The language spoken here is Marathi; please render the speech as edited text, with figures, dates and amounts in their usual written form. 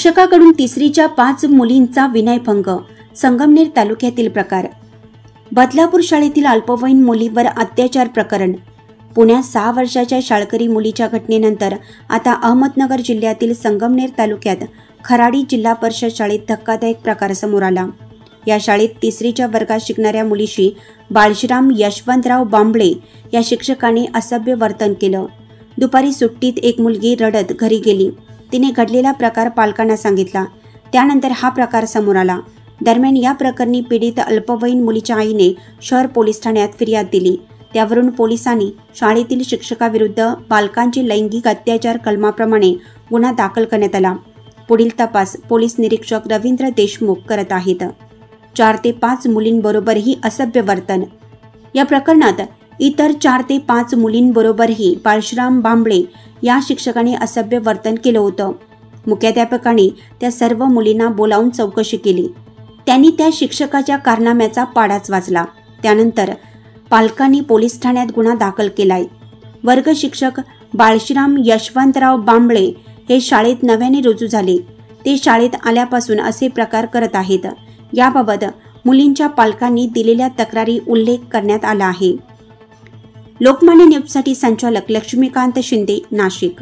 शिक्षकाकडून तिसरीच्या 5 मुलींचा विनयभंग. संगमनेर तालुक्यातील प्रकार. बदलापूर शाळेतील अल्पवयीन मुलीवर अत्याचार प्रकरण. पुण्यात 6 वर्षाच्या शाळकरी मुलीच्या घटनेनंतर आता अहमदनगर जिल्ह्यातील संगमनेर तालुक्यात खराडी जिल्हा परिषद शाळेत धक्कादायक प्रकार समोर आला. या शाळेत तिसरीच्या वर्गात शिकणाऱ्या मुलीशी बाळशीराम यशवंतराव बांबळे या शिक्षकाने असभ्य वर्तन केलं. दुपारी सुट्टीत एक मुलगी रडत घरी गेली. तिने घडलेला प्रकार पालकांना सांगितला. त्यानंतर हा प्रकार समोर आला. दरम्यान या प्रकरणी पीडित अल्पवयीन मुलीच्या आईने शहर पोलीस ठाण्यात फिर्याद दिली. त्यावरून पोलिसांनी शाळेतील शिक्षकाविरुद्ध बालकांचे लैंगिक अत्याचार कलमाप्रमाणे गुन्हा दाखल करण्यात आला. पुढील तपास पोलीस निरीक्षक रवींद्र देशमुख करत आहेत. 4 ते 5 मुलींबरोबरही असभ्य वर्तन. या प्रकरणात इतर 4 ते 5 मुलींबरोबरही बाळशीराम बांबळे या शिक्षकाने असभ्य वर्तन केलं होतं. मुख्याध्यापकाने त्या सर्व मुलींना बोलावून चौकशी केली. त्यांनी त्या शिक्षकाच्या कारनाम्याचा पाडाच वाचला. त्यानंतर पालकांनी पोलीस ठाण्यात गुन्हा दाखल केलाय. वर्ग शिक्षक बाळशीराम यशवंतराव बांबळे हे शाळेत नव्याने रुजू झाले. ते शाळेत आल्यापासून असे प्रकार करत आहेत. याबाबत मुलींच्या पालकांनी दिलेल्या तक्रारी उल्लेख करण्यात आला आहे. लोकमान्य न्यूजसाठी संचालक लक्ष्मीकांत शिंदे, नाशिक.